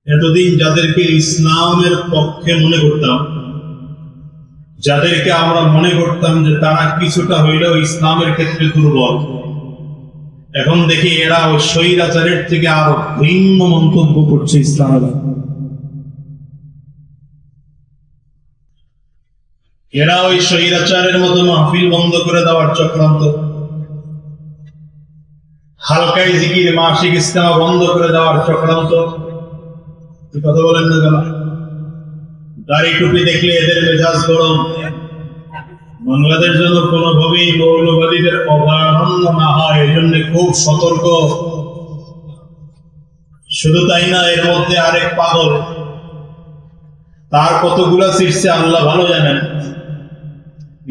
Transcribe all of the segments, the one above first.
এতদিন যাদেরকে ইসলামের পক্ষে মনে করতাম, যাদেরকে আমরা মনে করতাম যে তারা কিছুটা হইলেও ইসলামের ক্ষেত্রে দুর্বল, এখন দেখি এরা ওই স্বৈরাচারের থেকে আরো ভিন্ন মন্তব্য করছে ইসলামের। এরা ওই স্বৈরাচারের মতো মাহফিল বন্ধ করে দেওয়ার চক্রান্ত, হালকাই জিকির মাসিক ইস্তেমা বন্ধ করে দেওয়ার চক্রান্ত। কথা বলেন না কেন? দাড়ি টুপি দেখলে এদের মেজাজ গরম। বাংলাদেশ যেন কোনোভাবেই মৌলবাদীদের অভয়ারণ্য না হয়, এই জন্য খুব সতর্ক। শুধু তাই না, এর মধ্যে আরেক পাগল, তার কতগুলা শীর্ষে আল্লাহ ভালো জানেন।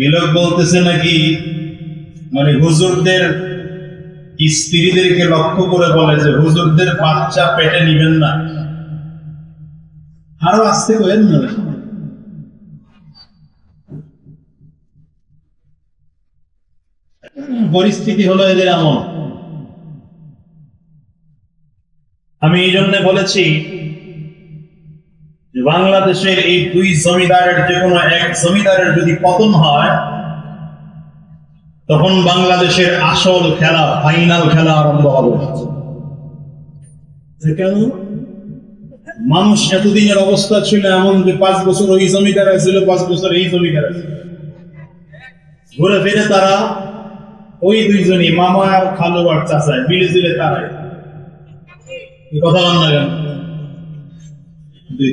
এই লোক বলতেছে নাকি মানে হুজুরদের স্ত্রীদেরকে লক্ষ্য করে বলে যে হুজুরদের বাচ্চা পেটে নিবেন না। আরো আসতে করেন না। পরিস্থিতি হলো এদের এমন। আমি এই জন্য বলেছি যে বাংলাদেশের এই দুই জমিদারের যে কোনো এক জমিদারের যদি পতন হয়, তখন বাংলাদেশের আসল খেলা, ফাইনাল খেলা আরম্ভ হবে। কেন? মানুষ এতদিনের অবস্থা ছিল এমন যে 5 বছর ওই জমিদার ছিল, 5 বছর এই জমিদার ছিল, ঘুরে ফিরে তারা ওই দুইজনই মামা আর খালু আর চাচায় মিলে ঝিলে তারাই কথা বল না কেন?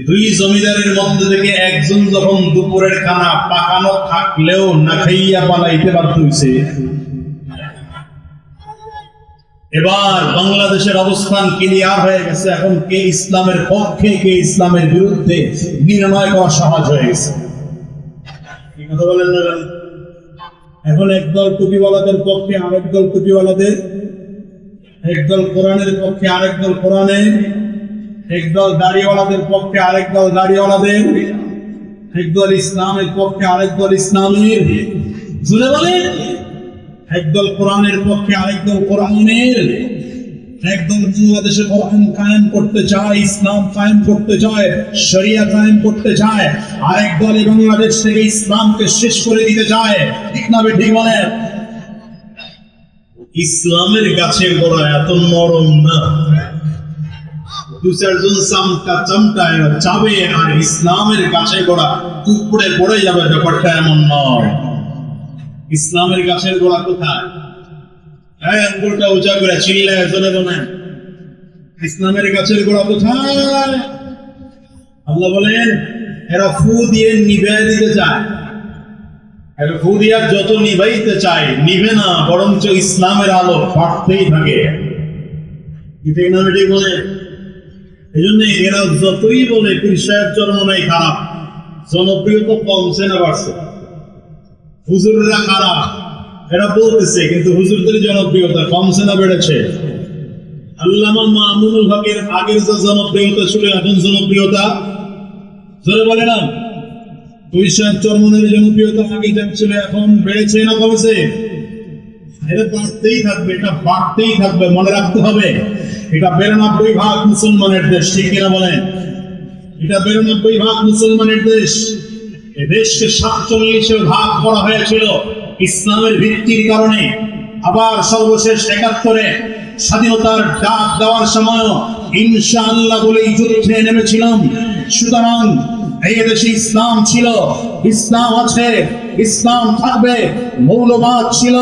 দুই জমিদারের মধ্যে থেকে একজন যখন দুপুরের খানা পাকানো থাকলেও না খাইয়া পালাইতে বাধ্য হইছে, এবার বাংলাদেশের অবস্থান ক্লিয়ার হয়ে গেছে। এখন কে ইসলামের পক্ষে কে ইসলামের বিরুদ্ধে নির্ণয় করা সহজ হয়ে গেছে। কি কথা বলেন না? এখন একদল টুপিওয়ালাদের পক্ষে, আরেক দল টুপিওয়ালাদের, একদল কোরআনের পক্ষে, আরেক দল কোরআনের, একদল দাড়িওয়ালাদের পক্ষে, আরেক দল দাড়িওয়ালাদের, একদল ইসলামের পক্ষে, আরেক দল ইসলামের। শুনে বলেন, একদল কোরআনের পক্ষে, আরেক দল কোরআনের। একদল বাংলাদেশে কোরআন কায়েম করতে চায়, ইসলাম কায়েম করতে চায়, শরিয়া কায়েম করতে চায়, আরেক দল বাংলাদেশ থেকে ইসলামকে শেষ করে দিতে চায়। ঠিক না ঠিক বলেন? ইসলামের গাছের গোড়া এত নরম না, দু চারজন চামটায় চাবে আর ইসলামের গাছের গোড়া উপড়ে পড়ে যাবে, ব্যাপারটা এমন নয়। ইসলামের গাছের গোড়া কোথায়? আঙ্গুলটা উঁচা করে চিল্লায় চলে বলেন, ইসলামের গাছের গোড়া কোথায়? আল্লাহ বলেন এরা ফু দিয়ে নিভাই দিতে চায়, এরা ফু দিয়ে যত নিভাইতে চায় নিভে না, বরঞ্চ ইসলামের আলো বাড়তেই থাকে। ঠিক না ঠিক বলে? এই জন্য এরা যতই বলে পীর সাহেব চরমনাই খারাপ, জনপ্রিয়তা কমছে না বাড়ছে। হুজুররা খারাপ এরা বলতেছে, কিন্তু হুজুরদের জনপ্রিয়তা কমছে না বেড়েছে? আল্লামা মামুনুল হকের আগের যে জনপ্রিয়তা ছিল, এখন জনপ্রিয়তা জোরে বলে না? পীর সাহেব চরমনাইয়ের জনপ্রিয়তা আগে যেমন ছিল এখন বেড়েছে না কমেছে? এটা বাড়তেই থাকবে, এটা বাড়তেই থাকবে। মনে রাখতে হবে, এটা 92% মুসলমানের দেশ। ঠিক কিনা বলেন? এটা 92% মুসলমানের দেশ। এই দেশকে 47 ভাগ করা হয়েছিল ইসলামের ভিত্তির কারণে। আবার সর্বশেষ 71-এ স্বাধীনতার ডাক দেওয়ার সময় ইনশাআল্লাহ বলেই যুদ্ধে নেমেছিলাম। সুতরাং এই দেশে ইসলাম ছিল, ইসলাম আছে, ইসলাম থাকবে। মৌলবাদ ছিল,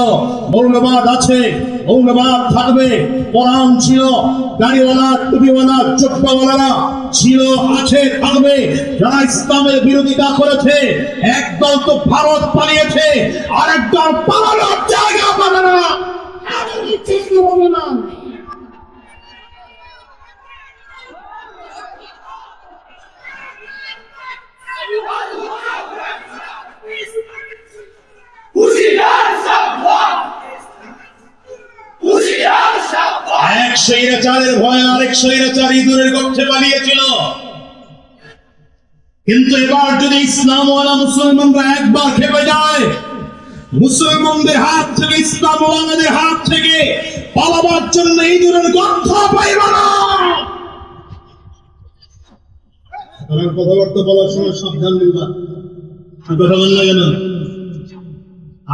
মৌলবাদ আছে, মৌলবাদ থাকবে। কোরআন ছিল, দাড়িওয়ালা টুপিওয়ালা চোখওয়ালারা ছিল, আছে, থাকবে। যারা ইসলামের বিরোধিতা করেছে, একদল তো ভারত পালিয়েছে, আরেকদল পালানোর জায়গা পাবে না। হবে না। এক স্বৈরাচারের ভয়ে আরেক স্বৈরাচার ইঁদুরের গর্তে পালিয়েছিল। কিন্তু এবার যদি ইসলামওয়ালা মুসলমানরা একবার খেপে যায়, মুসলমানদের হাত থেকে, ইসলামওয়ালাদের হাত থেকে পালাবার জন্য ইঁদুরের গর্ত পাইবে না। কারণ কথাবার্তা বলার সময় সাবধান নিবা। কথা বললে কেন?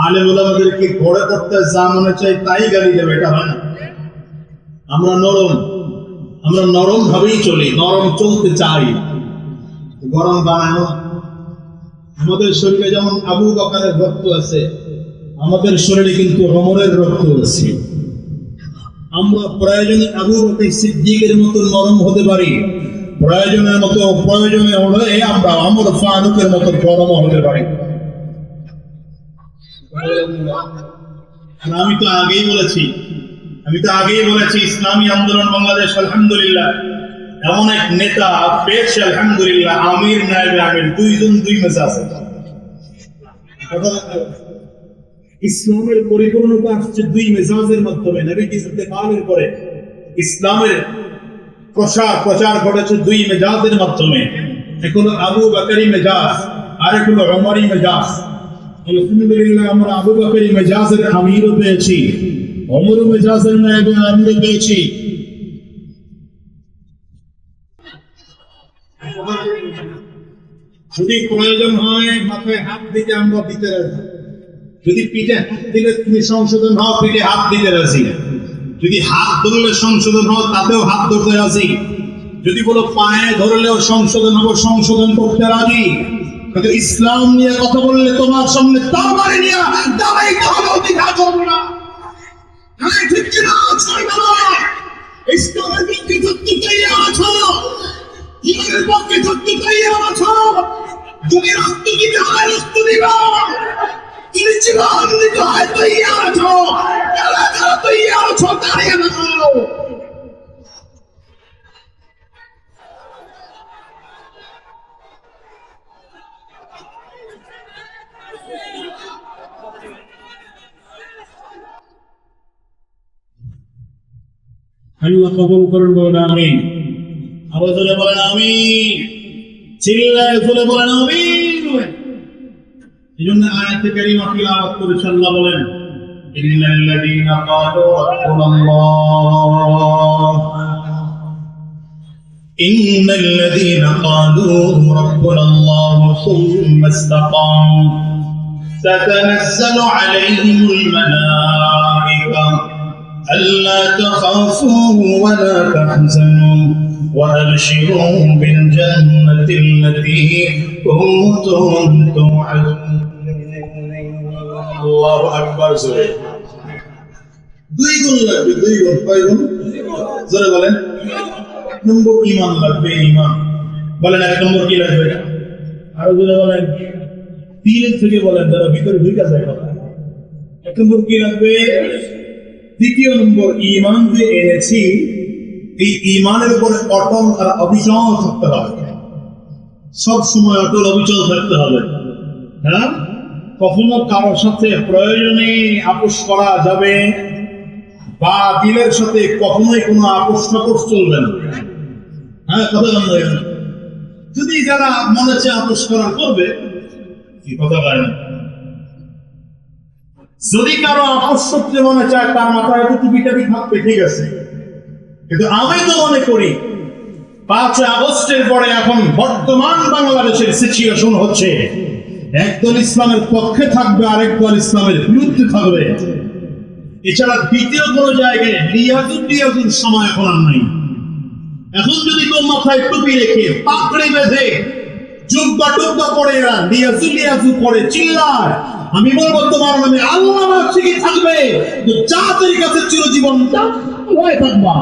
আলেম ওলামাদেরকে ঘরে করতে যা মনে চাই তাই গালি দেবে, এটা হয় না। আমরা নরম ভাবেই চলি, নরম চলতে চাই, গরম বানায় না। আমাদের শরীরে যেমন আবু বকরের রক্ত আছে, আমাদের শরীরে কিন্তু ওমরের রক্ত আছে। আমরা প্রয়োজনে আবু বকর সিদ্দিকের মতো নরম হতে পারি, প্রয়োজনে হলে আমরা ওমর ফারুকের মতো গরম হতে পারি। আমি তো আগেই বলেছি ইসলামী আন্দোলন বাংলাদেশ আলহামদুলিল্লাহ এমন এক নেতা পেয়েছে, আলহামদুলিল্লাহ, আমির নায়েবে আমির, দুইজন দুই মেজাজ। ইসলামের পরিপূর্ণতা আসছে দুই মেজাজের মাধ্যমে। নবীজি ইন্তেকালের পরে ইসলামের প্রচার ঘটেছে দুই মেজাজের মাধ্যমে। এক হলো আবু বকরি মেজাজ, আর এক হলো ওমরি মেজাজ। আলহামদুলিল্লাহ আমরা আবু বকরি মেজাজের আমিরও পেয়েছি, ওমর মেজাজের নায়েবে আমিরও পেয়েছি। যদি প্রয়োজন হয় মাথায় হাত দিতে আমরা দিতে রাজি, যদি পিঠে হাত দিলে তুমি সংশোধন হও, পিঠে হাত দিতে রাজি। যদি হাত ধরলে সংশোধন হও, তাতেও হাত ধরতে রাজি। যদি বলো পায়ে ধরলেও সংশোধন হবো, সংশোধন করতে রাজি। কিন্তু ইসলাম নিয়ে কথা বললে তোমার সামনে তরবারি নিয়ে দাঁড়াইতে হবে, অধিকার করবো না। ঠিক কিনা? ইসলামের পক্ষে থাকতে তৈরি আছো, ইসলামের পক্ষে থাকতে তৈরি আছো। যদি রক্ত দিতে হয় রক্ত দিবা, যদি জীবন দিতে হয় তৈরি আছো। যারা তৈরি আছো দাঁড়িয়ে নাও। আল্লাহ কবুল করুন, বলেন আমিন। আওয়াজ করে বলেন আমিন, চিল্লায় বলে বলেন আমিন। এই জন্য আয়াতে কারিমা তিলাওয়াত করেছেন। আল্লাহ বলেন ইন্নাল্লাযীনা ক্বালু রাব্বুনাল্লাহ, ইন্নাল্লাযীনা ক্বালু রাব্বুনাল্লাহ সুম্মা ইসতাকামু তাতানাজ্জালু আলাইহিমুল মালায়েকা ألا تخافوا ولا تحزنوا وأبشروا بالجنة التي كنتم توعدون। الله أكبر। জোরে দুই গুণ লাগবে, দুই গুণ। কয় গুণ? জোরে বলেন। এক নম্বর ঈমান লাগবে, ঈমান। বলেন এক নম্বর কি লাগবে? আরো জোরে বলেন। তিন থেকে বলেন, যারা ভিতরে ঢুকে যায় কথা। এক নম্বর কি লাগবে? দ্বিতীয় নম্বর, ঈমান যে এনেছি এই ঈমানের উপরে অটল আর অবিচল থাকতে হবে। সব সময় অটল অবিচল থাকতে হবে। হ্যাঁ, কখনো কারোর সাথে প্রয়োজনে আপোষ করা যাবে বা দিলের সাথে কখনোই কোনো আপোষ টাপোষ চলবে না। হ্যাঁ, কথা বন্ধ হয়ে গেল। যদি যারা মনে চায় আপোষ করা করবে, কি কথা হয় না। যদি কারো আপোষ করতে মনে চায়, তার মাথায় একটু টুপিটাপি থাকবে, ঠিক আছে। কিন্তু আমি তো মনে করি 5 আগস্টের পরে এখন বর্তমান বাংলাদেশের সিচুয়েশন হচ্ছে একদল ইসলামের পক্ষে থাকবে, আরেক দল ইসলামের বিরুদ্ধে থাকবে। এছাড়া দ্বিতীয় কোন জায়গায় লিয়াজুর সময় এখন আর নাই। এখন যদি কেউ মাথায় টুপি রেখে পাকড়ে বেঁধে জুব্বা টুব্বা পরে লিয়াজু পরে চিল্লায়, আমি বলবো তোমার নামে আল্লাহ ঠিকই থাকবে, জাতির কাছে চিরজীবন হয়ে থাকবা।